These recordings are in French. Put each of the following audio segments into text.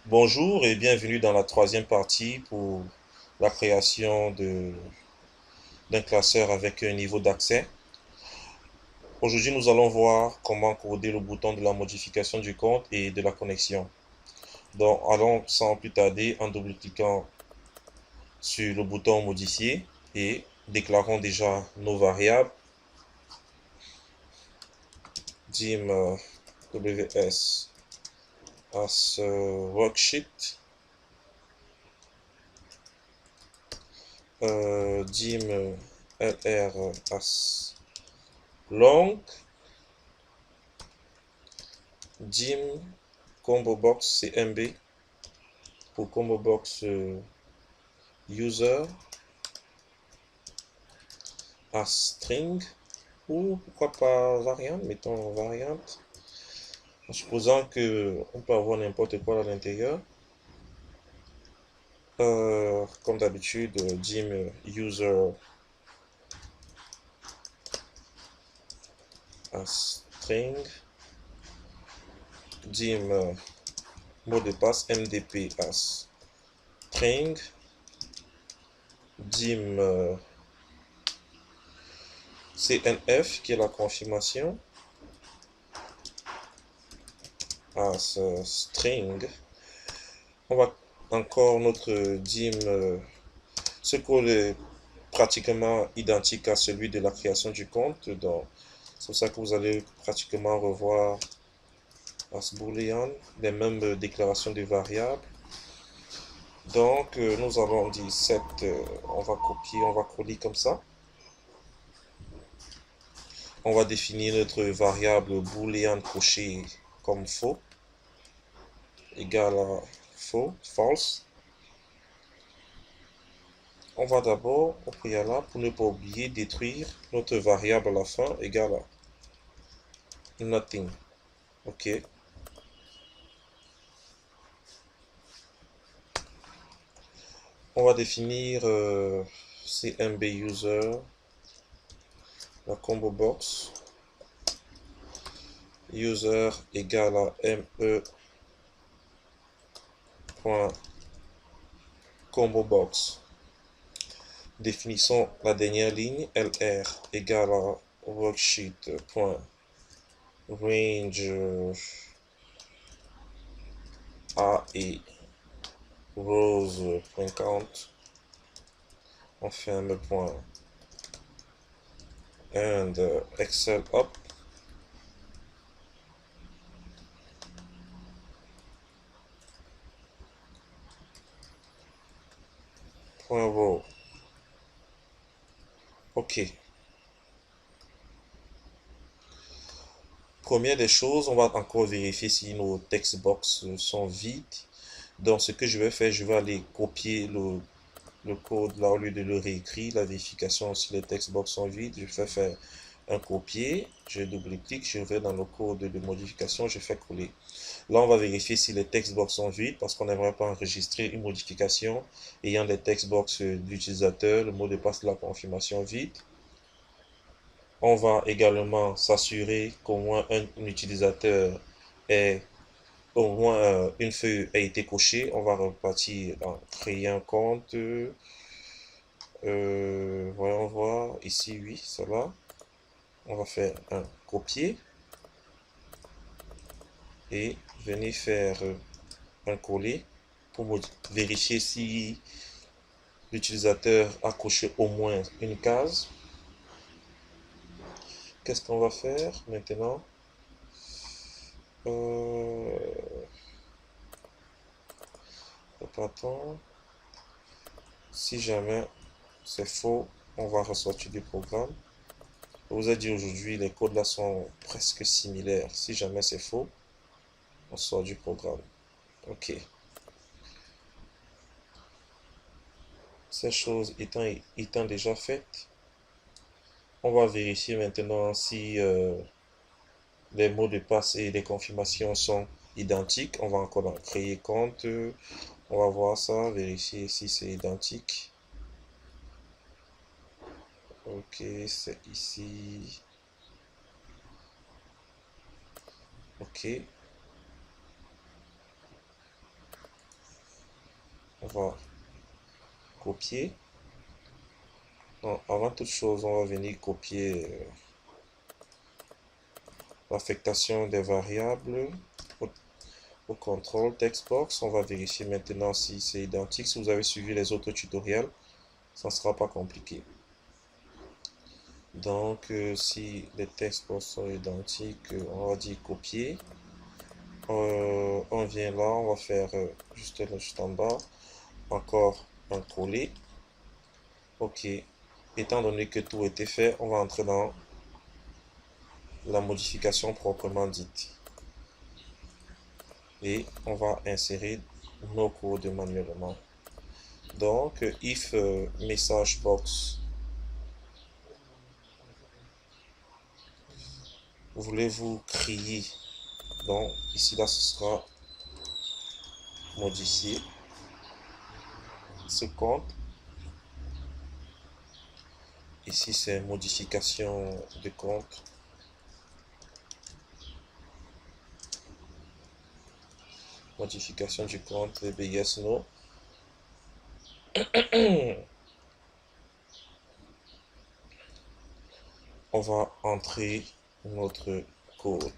Bonjour et bienvenue dans la troisième partie pour la création d'un classeur avec un niveau d'accès. Aujourd'hui, nous allons voir comment coder le bouton de la modification du compte et de la connexion. Donc, allons sans plus tarder en double-cliquant sur le bouton modifier et déclarons déjà nos variables dim ws as worksheet, dim lr as long, dim combo box cmb pour combo box user as string, ou pourquoi pas variante, mettons variante, en supposant que on peut avoir n'importe quoi à l'intérieur. Comme d'habitude, dim user as string, dim mot de passe mdp as string, dim cnf qui est la confirmation as string. On va encore notre dim, ce code est pratiquement identique à celui de la création du compte, donc c'est pour ça que vous allez pratiquement revoir as boolean les mêmes déclarations de variables. Donc nous allons dire set, on va copier, on va coller comme ça. On va définir notre variable boolean coché comme faux, égal à faux, false. On va d'abord, au préalable, pour ne pas oublier, détruire notre variable à la fin, égale à nothing. OK. On va définir cmb user, la combo box, user égale à me.combo box. Définissons la dernière ligne, lr égale à worksheet.range a et rows.count. On ferme point and excel up. Point row. OK. Première des choses, on va encore vérifier si nos text box sont vides. Donc ce que je vais faire, je vais aller copier le code là au lieu de le réécrire. La vérification si les text box sont vides, je vais faire un copier, je double-clique, je vais dans le code de modification, je fais coller. Là, on va vérifier si les text box sont vides parce qu'on n'aimerait pas enregistrer une modification ayant les text box d'utilisateur, le mot de passe de la confirmation vide. On va également s'assurer qu'au moins un utilisateur ait, au moins une feuille a été cochée. On va repartir en créer un compte. Voyons voir ici, oui, cela. On va faire un copier et venir faire un coller pour vérifier si l'utilisateur a coché au moins une case. Qu'est-ce qu'on va faire maintenant? Attends. Si jamais c'est faux, on va ressortir du programme. Je vous ai dit aujourd'hui, les codes là sont presque similaires. Si jamais c'est faux, on sort du programme. OK. Ces choses étant déjà faites, on va vérifier maintenant si les mots de passe et les confirmations sont identiques. On va encore créer compte. On va voir ça, vérifier si c'est identique. Ok, c'est ici. Ok. On va copier. Non, avant toute chose, on va venir copier l'affectation des variables au contrôle textbox. On va vérifier maintenant si c'est identique. Si vous avez suivi les autres tutoriels, ça ne sera pas compliqué. Donc, si les textbox sont identiques, on va dire copier. On vient là, on va faire juste là, juste en bas, encore un coller. Ok. Étant donné que tout a été fait, on va entrer dans la modification proprement dite. Et on va insérer nos codes manuellement. Donc, if message box, voulez-vous crier? Donc, ici, là, ce sera modifié. Ce compte. Ici, c'est modification de compte. Modification du compte, yes, no. On va entrer notre code.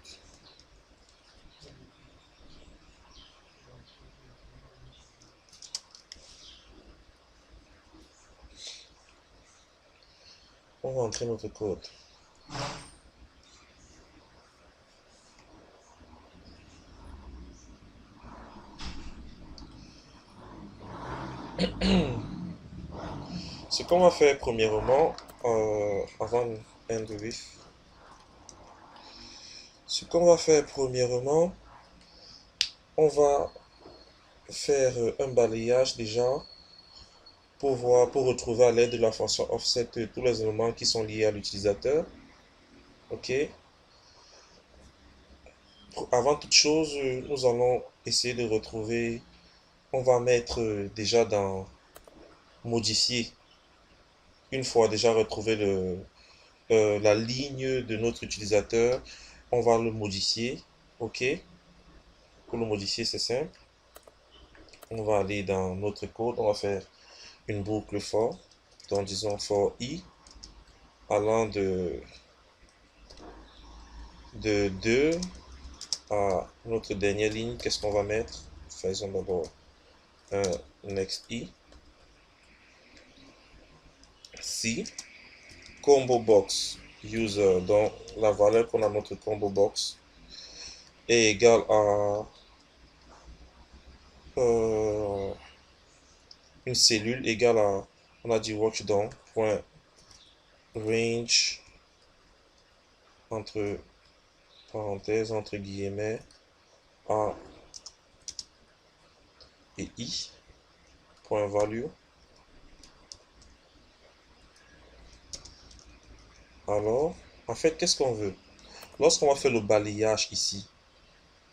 On va entrer notre code. Ce qu'on va faire premièrement, avant end with, ce qu'on va faire premièrement, on va faire un balayage déjà pour voir, pour retrouver à l'aide de la fonction offset tous les éléments qui sont liés à l'utilisateur. Ok. Avant toute chose, nous allons essayer de retrouver, on va mettre déjà dans modifier. Une fois déjà retrouvé la ligne de notre utilisateur, on va le modifier. Ok. Pour le modifier, c'est simple. On va aller dans notre code, on va faire une boucle for, donc disons for i, allant de 2 à notre dernière ligne. Qu'est-ce qu'on va mettre? Faisons d'abord un next i. Si combo box user, donc la valeur qu'on a notre combo box est égale à une cellule égale à, on a dit watchdown point range entre parenthèses, entre guillemets, a et i, point value. Alors, en fait, qu'est-ce qu'on veut? Lorsqu'on va faire le balayage ici,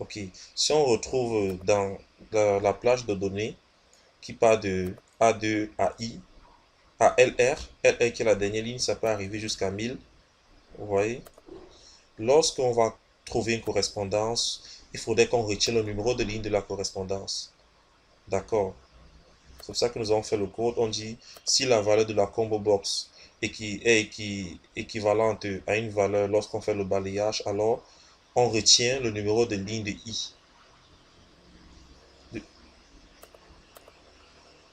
ok, si on retrouve dans la plage de données qui part de A2 à I, à LR qui est la dernière ligne, ça peut arriver jusqu'à 1000, vous voyez? Lorsqu'on va trouver une correspondance, il faudrait qu'on retire le numéro de ligne de la correspondance. D'accord? C'est pour ça que nous avons fait le code. On dit si la valeur de la combo box est équivalente à une valeur lorsqu'on fait le balayage, alors on retient le numéro de ligne de i.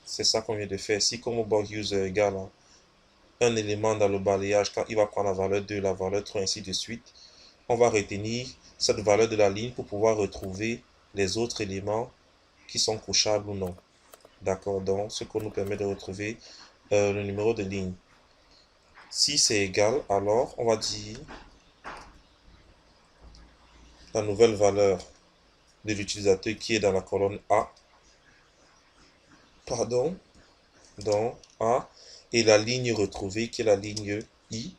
C'est ça qu'on vient de faire. Si combo box user égale à un élément dans le balayage, quand il va prendre la valeur 2, la valeur 3, ainsi de suite, on va retenir cette valeur de la ligne pour pouvoir retrouver les autres éléments qui sont cochables ou non. D'accord? Donc, ce qui nous permet de retrouver le numéro de ligne. Si c'est égal, alors on va dire la nouvelle valeur de l'utilisateur qui est dans la colonne A, pardon, dans A, et la ligne retrouvée qui est la ligne I,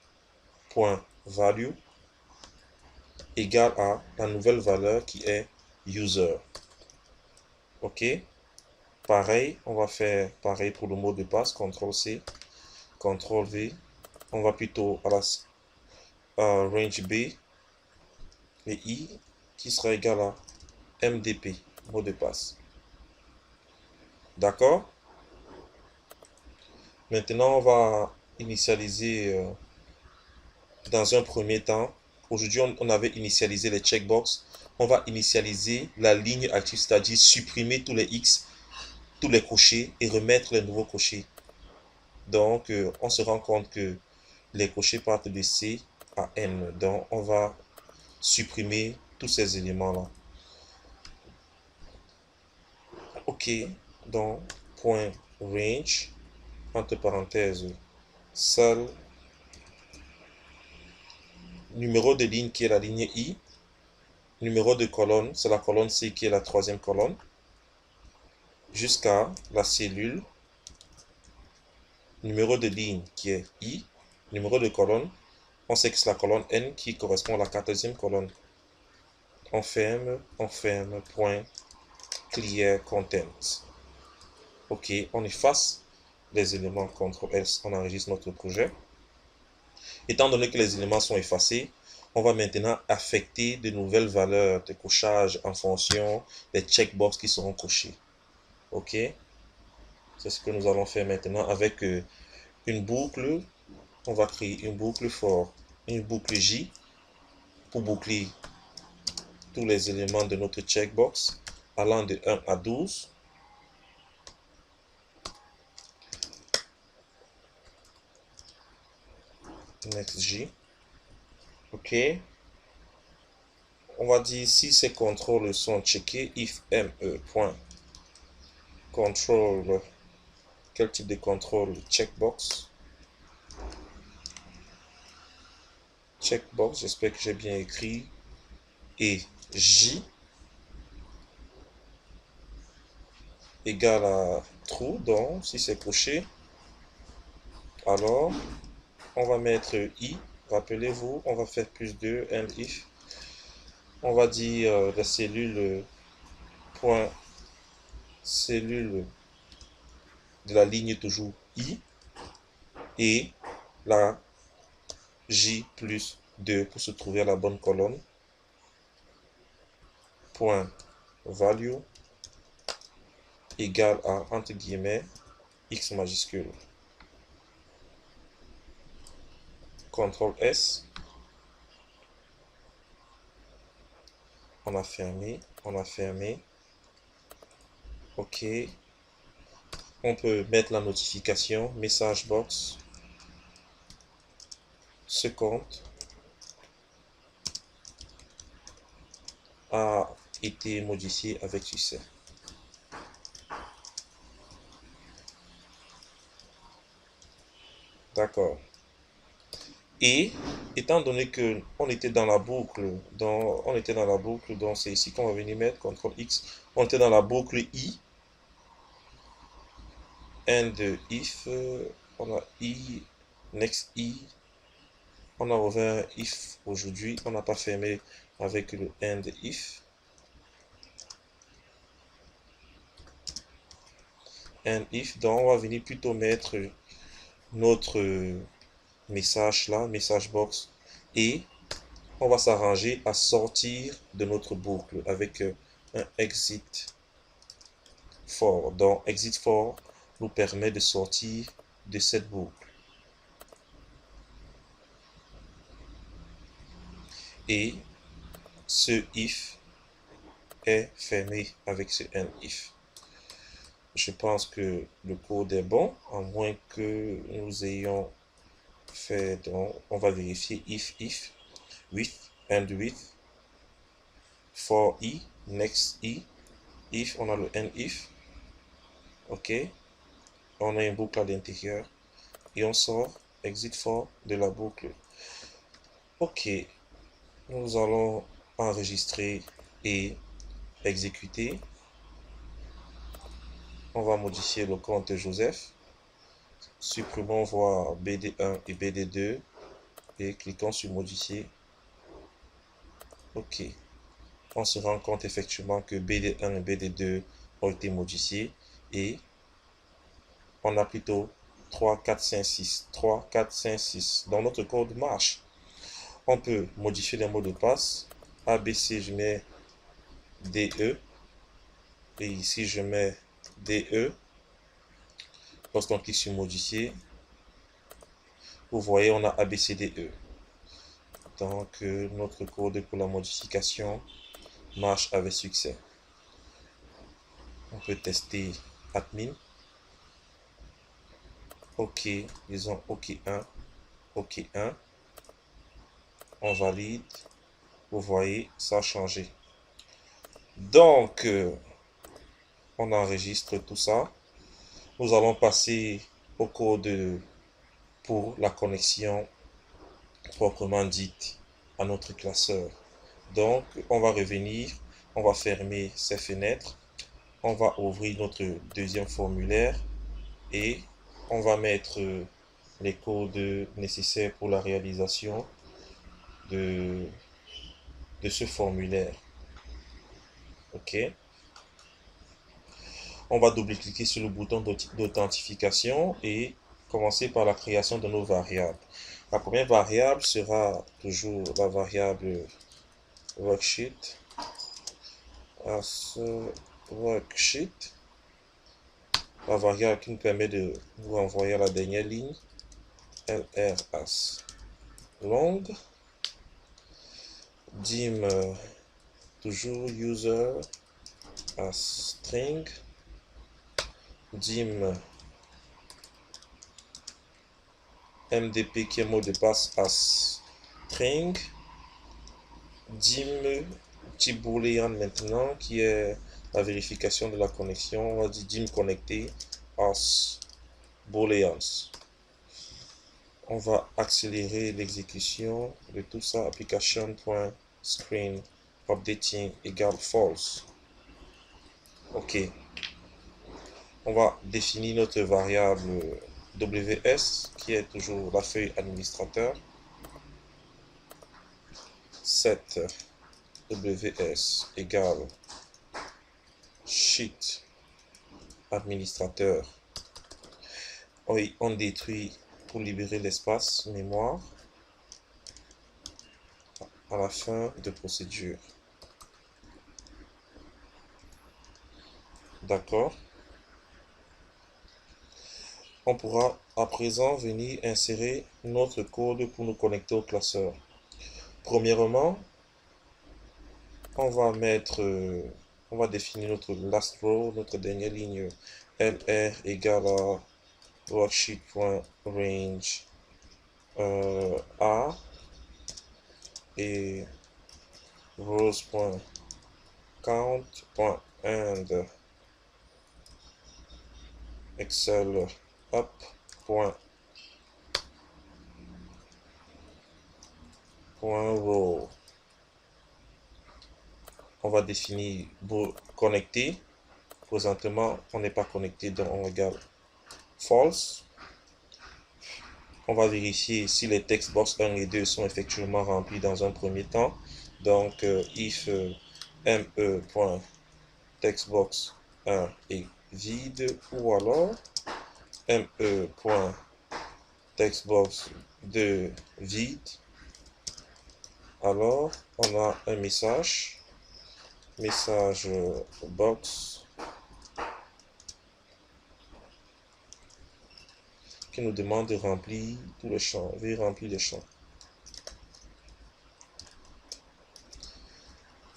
point value, égale à la nouvelle valeur qui est user. Ok? Pareil, on va faire pareil pour le mot de passe, CTRL-C, CTRL-V. On va plutôt à la range B et I qui sera égal à MDP, mot de passe. D'accord? Maintenant, on va initialiser dans un premier temps. Aujourd'hui, on avait initialisé les checkbox. On va initialiser la ligne active, c'est-à-dire supprimer tous les X, tous les cochers et remettre les nouveaux cochers. Donc, on se rend compte que les cochers partent de C à N. Donc, on va supprimer tous ces éléments-là. OK. Donc, point range, entre parenthèses, seul numéro de ligne qui est la ligne I, numéro de colonne, c'est la colonne C qui est la troisième colonne, jusqu'à la cellule, numéro de ligne qui est I, numéro de colonne, on sait que c'est la colonne N qui correspond à la quatrième colonne. On ferme, point clear content. OK, on efface les éléments CTRL-S, on enregistre notre projet. Étant donné que les éléments sont effacés, on va maintenant affecter de nouvelles valeurs de cochage en fonction des checkbox qui seront cochés. OK, c'est ce que nous allons faire maintenant avec une boucle. On va créer une boucle for, une boucle J pour boucler tous les éléments de notre checkbox allant de 1 à 12. Next J. OK. On va dire si ces contrôles sont checkés, if me.control, quel type de contrôle? Checkbox. Checkbox, j'espère que j'ai bien écrit. Et J égale à true, donc si c'est coché, alors on va mettre I. Rappelez-vous, on va faire plus de and if. On va dire la cellule point cellule de la ligne toujours I et la J plus 2 pour se trouver à la bonne colonne. Point value égale à, entre guillemets, X majuscule. CTRL S. On a fermé. OK. On peut mettre la notification, message box. Ce compte a été modifié avec succès. D'accord. Et étant donné que on était dans la boucle, donc c'est ici qu'on va venir mettre CTRL X. On était dans la boucle I. And if, on a I, next I. On a ouvert if aujourd'hui, on n'a pas fermé avec le end if. And if, donc on va venir plutôt mettre notre message là, message box, et on va s'arranger à sortir de notre boucle avec un exit for. Donc exit for nous permet de sortir de cette boucle. Et ce if est fermé avec ce end if. Je pense que le code est bon, à moins que nous ayons fait, donc on va vérifier if, with, and with, for i, next i, if, on a le end if, OK, on a une boucle à l'intérieur, et on sort exit for de la boucle. OK, nous allons enregistrer et exécuter. On va modifier le compte Joseph. Supprimons voir BD1 et BD2 et cliquons sur modifier. OK. On se rend compte effectivement que BD1 et BD2 ont été modifiés et on a plutôt 3, 4, 5, 6. 3, 4, 5, 6. Dans notre code marche. On peut modifier les mots de passe. ABC, je mets DE. Et ici, je mets DE. Lorsqu'on clique sur modifier, vous voyez, on a ABCDE. Donc, notre code pour la modification marche avec succès. On peut tester admin. OK, disons OK1, OK1. On valide. Vous voyez, ça a changé. Donc, on enregistre tout ça. Nous allons passer au code pour la connexion proprement dite à notre classeur. Donc, on va revenir, on va fermer ces fenêtres, on va ouvrir notre deuxième formulaire et on va mettre les codes nécessaires pour la réalisation de ce formulaire. OK. On va double-cliquer sur le bouton d'authentification et commencer par la création de nos variables. La première variable sera toujours la variable worksheet as worksheet, la variable qui nous permet de vous envoyer à la dernière ligne, lr as long, dim toujours user as string, dim mdp qui est mot de passe as string, dim petit boolean maintenant qui est la vérification de la connexion. On va dire dim connecté as booleans. On va accélérer l'exécution de tout ça. Application.screen updating égale false. OK. On va définir notre variable ws qui est toujours la feuille administrateur. Set ws égale sheet administrateur. Oui, on détruit pour libérer l'espace mémoire à la fin de procédure. D'accord. On pourra à présent venir insérer notre code pour nous connecter au classeur. Premièrement, on va définir notre last row, notre dernière ligne lr égale à worksheet.range a et rows.count.end excel up.row. On va définir connecter. Présentement, on n'est pas connecté, donc on regarde false. On va vérifier si les textbox 1 et 2 sont effectivement remplis dans un premier temps. Donc, if me.textbox 1 est vide, ou alors me.textbox 2 vide. Alors, on a un message box qui nous demande de remplir tous les champs. Veuillez remplir les champs.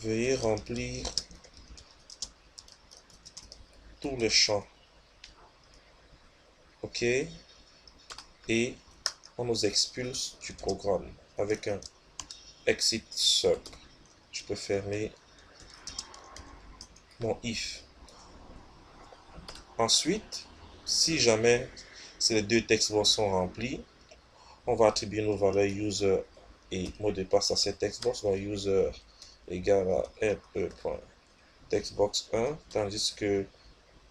Veuillez remplir tous les champs. OK. Et on nous expulse du programme avec un exit sub. Je peux fermer mon if. Ensuite, si jamais ces deux textbox sont remplis, on va attribuer nos valeurs user et mot de passe à ces textbox. Donc user égale à me.textbox1, tandis que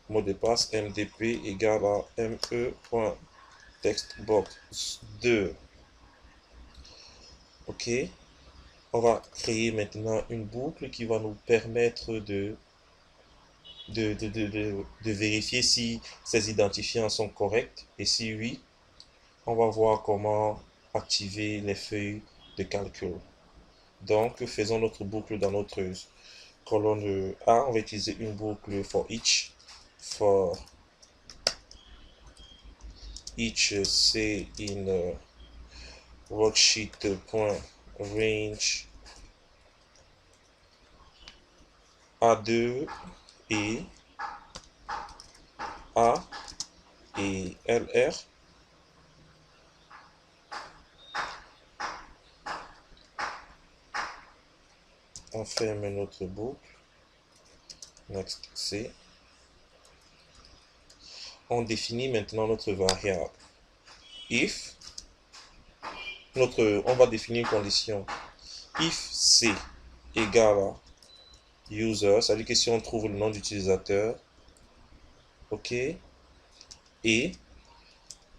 mot de passe mdp égale à me.textbox2. OK. On va créer maintenant une boucle qui va nous permettre de vérifier si ces identifiants sont corrects, et si oui, on va voir comment activer les feuilles de calcul. Donc, faisons notre boucle dans notre colonne A. On va utiliser une boucle for each, for each say in worksheet.range A2 et A et LR. On ferme notre boucle. Next C. On définit maintenant notre variable. If, on va définir une condition. If C égale à user, ça veut dire que si on trouve le nom d'utilisateur, ok, et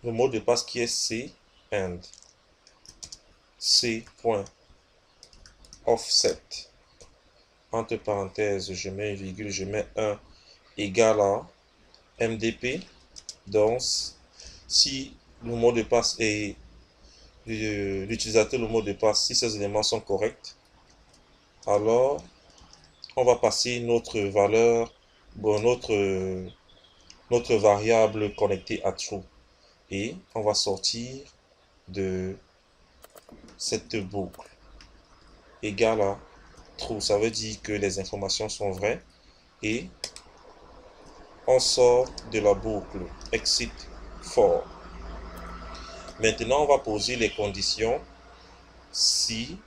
le mot de passe qui est C and C.offset, entre parenthèses, je mets une virgule, je mets 1 égale à MDP. Donc, si le mot de passe est l'utilisateur, le mot de passe, si ces éléments sont corrects, alors on va passer notre valeur, bon, notre variable connectée à true. Et on va sortir de cette boucle égale à true. Ça veut dire que les informations sont vraies et on sort de la boucle exit for. Maintenant, on va poser les conditions si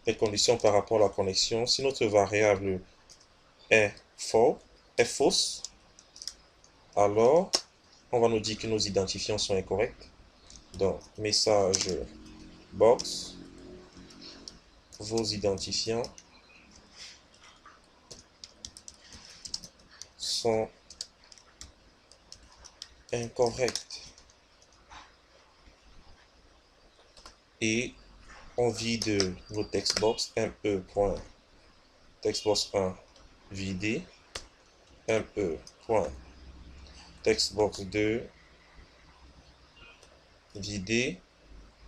les conditions par rapport à la connexion. Si notre variable est fausse, alors on va nous dire que nos identifiants sont incorrects. Donc, message box, vos identifiants sont incorrects. Et on vide nos textbox me.textbox1 vidé, me.textbox2 vidé,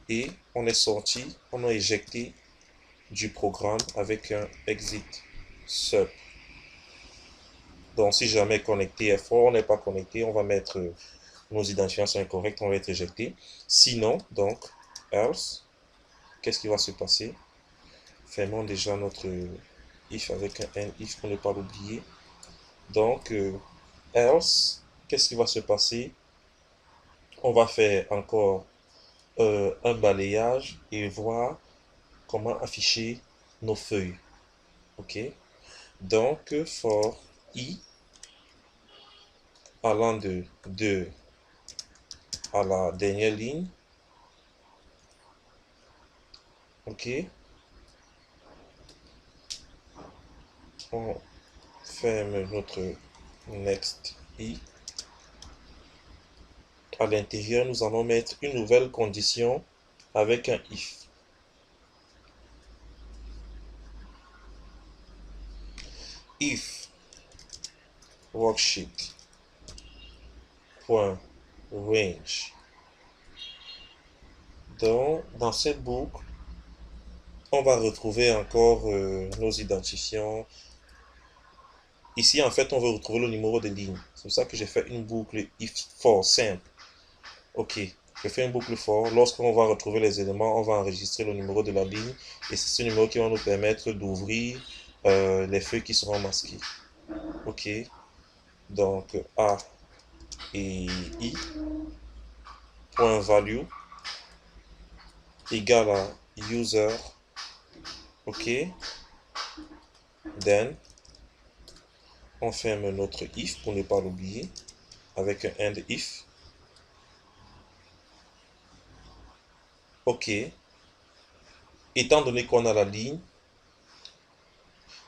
et on est sorti, on a éjecté du programme avec un exit sub. Donc si jamais connecté est fort, on n'est pas connecté, on va mettre nos identifiants sont incorrects, on va être éjecté. Sinon, donc, else, qu'est-ce qui va se passer? Fermons déjà notre if avec un end if pour ne pas l'oublier. Donc, else, qu'est-ce qui va se passer? On va faire encore un balayage et voir comment afficher nos feuilles. Ok? Donc, for i allant de 2 à la dernière ligne. Ok? On ferme notre next i. À l'intérieur, nous allons mettre une nouvelle condition avec un if. If worksheet point range. Donc, dans cette boucle, on va retrouver encore nos identifiants. Ici, en fait, on veut retrouver le numéro de ligne. C'est pour ça que j'ai fait une boucle if for simple. Ok, je fais une boucle for. Lorsqu'on va retrouver les éléments, on va enregistrer le numéro de la ligne. Et c'est ce numéro qui va nous permettre d'ouvrir les feuilles qui seront masquées. Ok, donc A et I, point value, égale à user. Ok, then, on ferme notre if pour ne pas l'oublier avec un end if. Ok, étant donné qu'on a la ligne,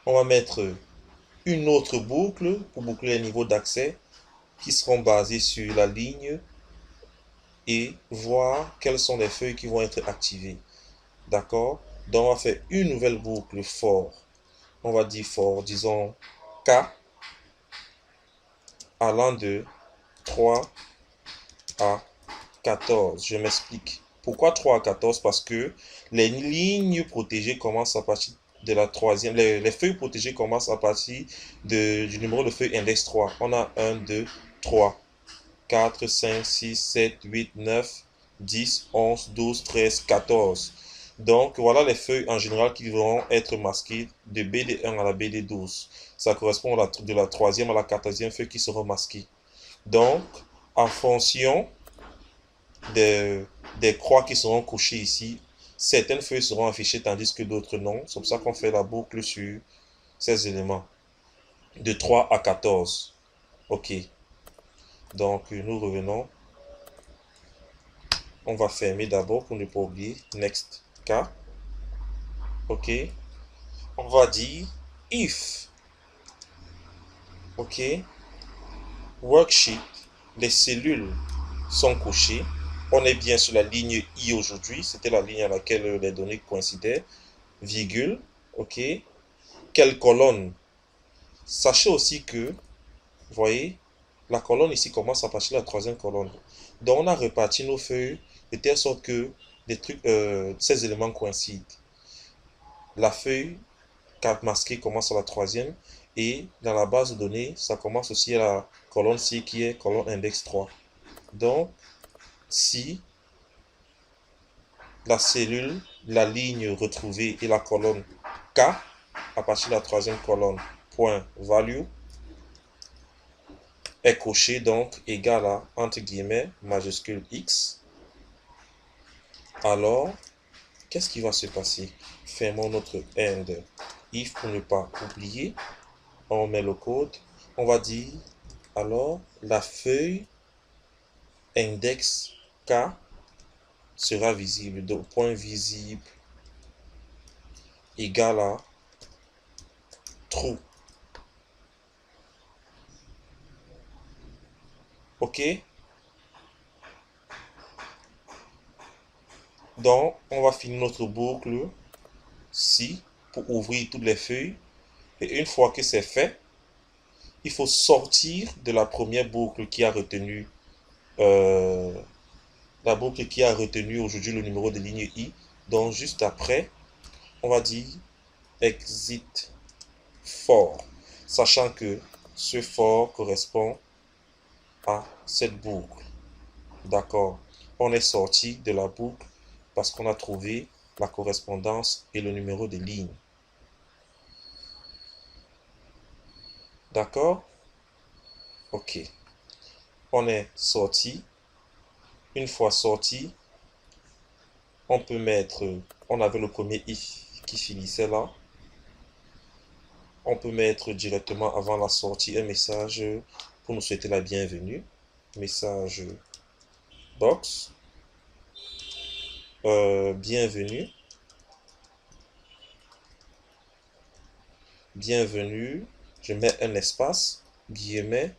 on va mettre une autre boucle pour boucler les niveaux d'accès qui seront basés sur la ligne et voir quelles sont les feuilles qui vont être activées. D'accord? Donc on va faire une nouvelle boucle for. On va dire for, disons K, allant de 3 à 14. Je m'explique. Pourquoi 3 à 14? Parce que les lignes protégées commencent à partir de la troisième. Les feuilles protégées commencent à partir du numéro de feuille index 3. On a 1, 2, 3. 4, 5, 6, 7, 8, 9, 10, 11, 12, 13, 14. Donc, voilà les feuilles en général qui vont être masquées de BD1 à la BD12. Ça correspond de la troisième à la quatorzième feuille qui seront masquées. Donc, en fonction des, des croix qui seront couchées ici, certaines feuilles seront affichées tandis que d'autres non. C'est pour ça qu'on fait la boucle sur ces éléments. De 3 à 14. OK. Donc, nous revenons. On va fermer d'abord pour ne pas oublier. Next K. OK. On va dire if. OK. Worksheet. Les cellules sont couchées. On est bien sur la ligne I aujourd'hui. C'était la ligne à laquelle les données coïncidaient. Virgule. OK. Quelle colonne? Sachez aussi que, vous voyez, la colonne ici commence à partir de la troisième colonne. Donc, on a réparti nos feuilles de telle sorte que ces éléments coïncident. La feuille masquée commence à la troisième et dans la base de données, ça commence aussi à la colonne C qui est colonne index 3. Donc, si la cellule, la ligne retrouvée et la colonne K à partir de la troisième colonne, point value, est coché donc égal à, entre guillemets, majuscule X, alors, qu'est-ce qui va se passer? Fermons notre end if pour ne pas oublier. On met le code. On va dire, alors, la feuille index K sera visible. Donc, point visible égal à true. OK? Donc, on va finir notre boucle ci pour ouvrir toutes les feuilles. Et une fois que c'est fait, il faut sortir de la première boucle qui a retenu aujourd'hui le numéro de ligne I. Donc, juste après, on va dire exit for, sachant que ce for correspond à cette boucle. D'accord? On est sorti de la boucle parce qu'on a trouvé la correspondance et le numéro de ligne. D'accord? OK. On est sorti. Une fois sorti, on peut mettre, on avait le premier if qui finissait là. On peut mettre directement avant la sortie un message pour nous souhaiter la bienvenue. Message box. Bienvenue. Bienvenue. Je mets un espace, guillemets,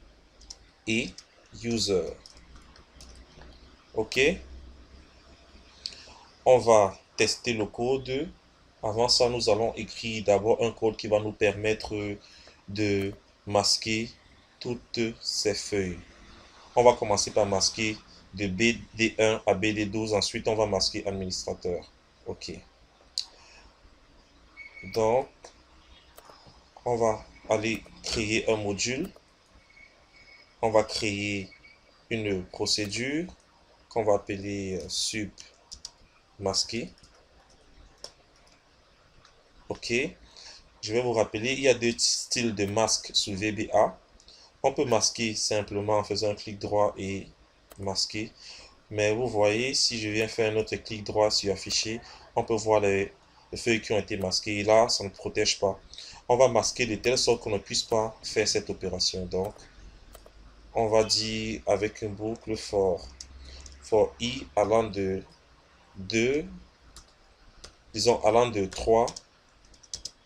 et user. OK. On va tester le code. Avant ça, nous allons écrire d'abord un code qui va nous permettre de masquer toutes ces feuilles. On va commencer par masquer de BD1 à BD12. Ensuite, on va masquer administrateur. OK. Donc, on va aller créer un module. On va créer une procédure qu'on va appeler sub masquer. OK. Je vais vous rappeler, il y a deux styles de masque sous VBA. On peut masquer simplement en faisant un clic droit et masquer. Mais vous voyez, si je viens faire un autre clic droit sur afficher, on peut voir les feuilles qui ont été masquées. Et là, ça ne protège pas. On va masquer de telle sorte qu'on ne puisse pas faire cette opération. Donc, on va dire avec une boucle for i allant de 2, disons allant de 3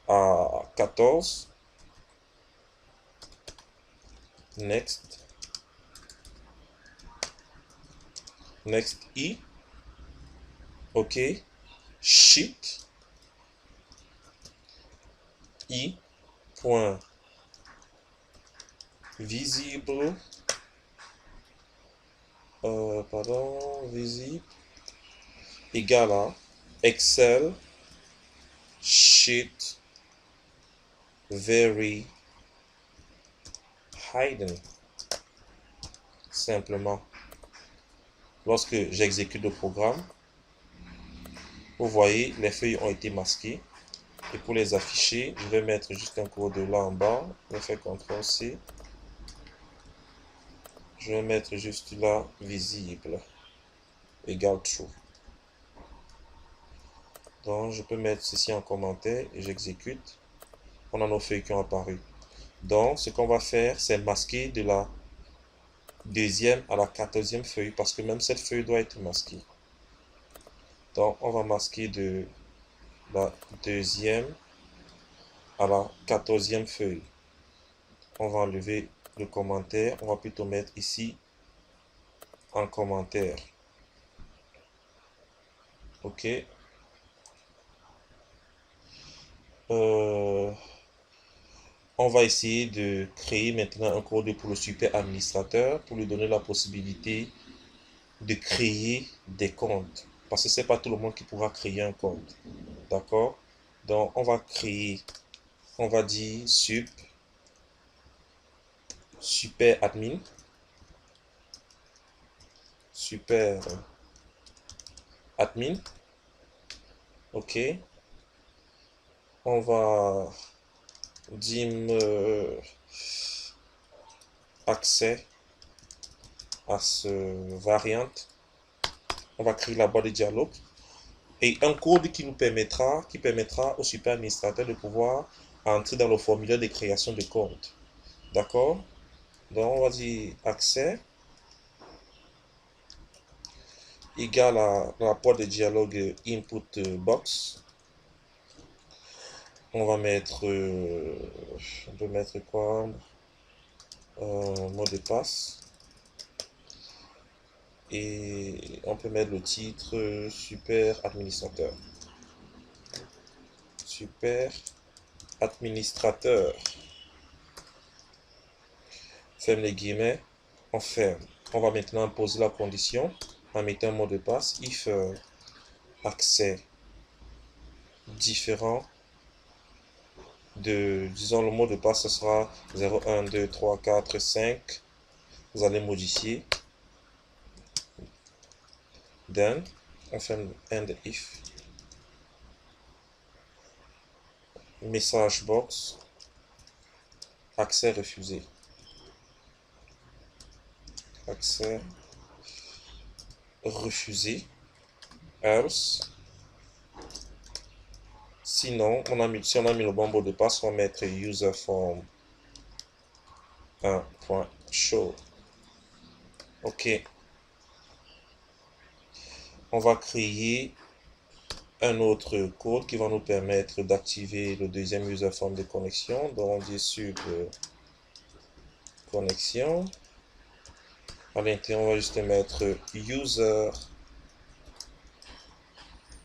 à 14. Next. Next i. OK. Sheet. I. Point visible. Visible. Égal à Excel. Sheet. Very hidden. simplement, lorsque j'exécute le programme, vous voyez, les feuilles ont été masquées. Et pour les afficher, je vais mettre juste un code là en bas. Je vais faire CTRL-C. Je vais mettre juste là, visible, égale true. Donc, je peux mettre ceci en commentaire et j'exécute. On a nos feuilles qui ont apparu. Donc, ce qu'on va faire, c'est masquer de la deuxième à la 14e feuille, parce que même cette feuille doit être masquée. Donc, on va masquer de la deuxième à la 14e feuille. On va enlever le commentaire. On va plutôt mettre ici en commentaire. OK. On va essayer de créer maintenant un code pour le super administrateur pour lui donner la possibilité de créer des comptes. Parce que ce n'est pas tout le monde qui pourra créer un compte. D'accord? Donc, on va créer, on va dire super admin. Super admin. OK. On va dire accès à ce variante. On va créer la boîte de dialogue. Et un code qui permettra au super administrateur de pouvoir entrer dans le formulaire de création de compte. D'accord? Donc, on va dire accès égale à la boîte de dialogue input box. On va mettre, quoi? Mot de passe. Et on peut mettre le titre super administrateur. Super administrateur. Ferme les guillemets. On ferme. On va maintenant poser la condition en mettant un mot de passe. If accès différent de, disons, le mot de passe, ce sera 0, 1, 2, 3, 4, 5. Vous allez modifier. Then, on fait end if. Message box. Accès refusé. Accès refusé. Else. Sinon, si on a mis le bon mot de passe, on va mettre user form 1.show. OK. On va créer un autre code qui va nous permettre d'activer le deuxième user form de connexion. Donc, on dit sub connexion. À l'intérieur, on va juste mettre user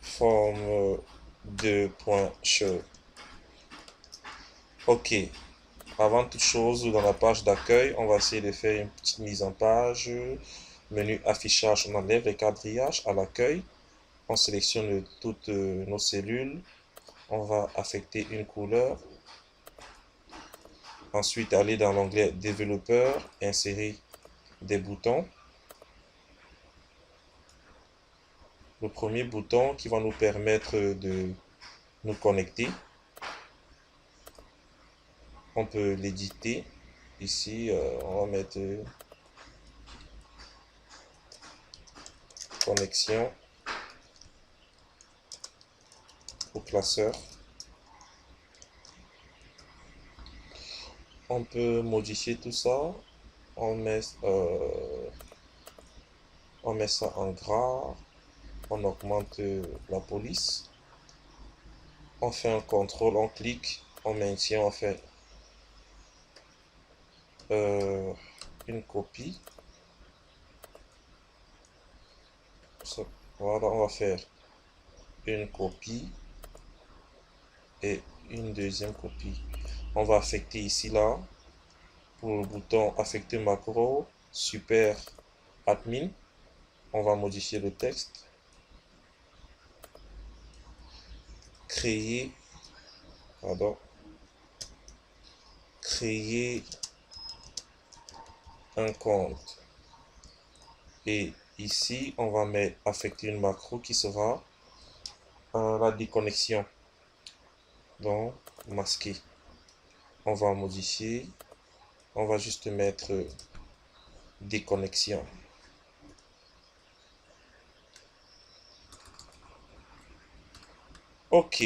form 2.show. OK. Avant toute chose, dans la page d'accueil, on va essayer de faire une petite mise en page. Menu affichage, on enlève les quadrillages à l'accueil. On sélectionne toutes nos cellules. On va affecter une couleur. Ensuite, aller dans l'onglet développeur, insérer des boutons. Le premier bouton qui va nous permettre de nous connecter. On peut l'éditer. Ici, on va mettre connexion au classeur. On peut modifier tout ça. On met ça en gras. On augmente la police. On fait un contrôle, on clique, on maintient, on fait une copie. Voilà, on va faire une copie et une deuxième copie. On va affecter ici là pour le bouton affecter macro super admin. On va modifier le texte, créer un compte. Et ici, on va affecter une macro qui sera la déconnexion. Donc, masquer. On va modifier. On va juste mettre déconnexion. Ok.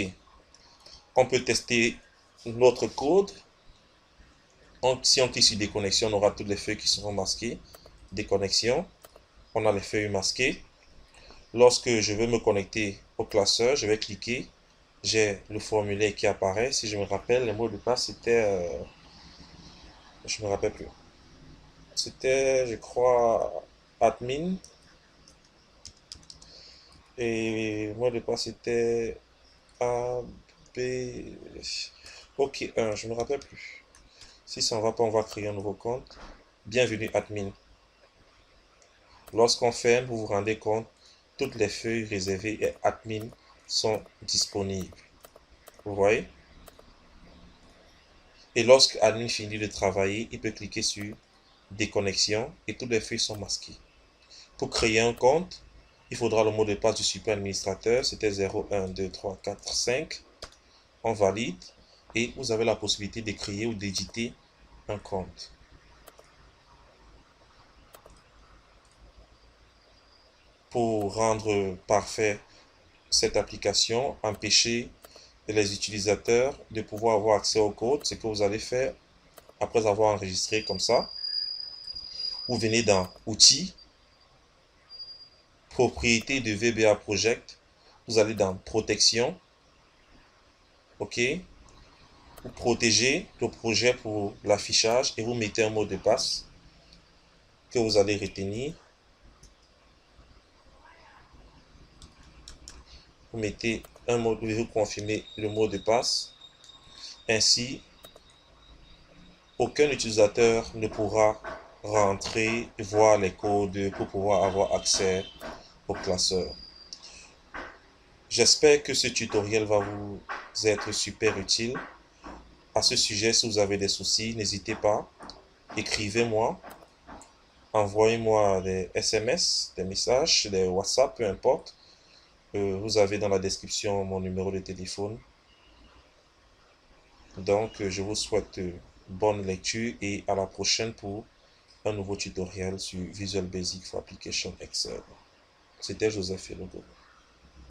On peut tester notre code. Si on clique sur déconnexion, on aura toutes les feuilles qui seront masquées. Déconnexion. On a les feuilles masquées. Lorsque je veux me connecter au classeur, je vais cliquer. J'ai le formulaire qui apparaît. Si je me rappelle, le mot de passe c'était... je me rappelle plus. C'était, je crois, admin. Et le mot de passe c'était A, B... Ok, 1, je me rappelle plus. Si ça ne va pas, on va créer un nouveau compte. Bienvenue admin. Lorsqu'on ferme, vous vous rendez compte, toutes les feuilles réservées et admin sont disponibles. Vous voyez? Et lorsque admin finit de travailler, il peut cliquer sur déconnexion et toutes les feuilles sont masquées. Pour créer un compte, il faudra le mot de passe du super administrateur. C'était 0, 1, 2, 3, 4, 5. On valide et vous avez la possibilité de créer ou d'éditer un compte. Pour rendre parfait cette application, empêcher les utilisateurs de pouvoir avoir accès au code, ce que vous allez faire après avoir enregistré comme ça. Vous venez dans Outils, Propriété de VBA Project, vous allez dans Protection, ok. Vous protégez le projet pour l'affichage et vous mettez un mot de passe que vous allez retenir. Vous mettez un mot, vous confirmez le mot de passe. Ainsi, aucun utilisateur ne pourra rentrer, voir les codes pour pouvoir avoir accès au classeur. J'espère que ce tutoriel va vous être super utile. À ce sujet, si vous avez des soucis, n'hésitez pas. Écrivez-moi, envoyez-moi des SMS, des messages, des WhatsApp, peu importe. Vous avez dans la description mon numéro de téléphone. Donc, je vous souhaite bonne lecture et à la prochaine pour un nouveau tutoriel sur Visual Basic for Application Excel. C'était Joseph Felogo.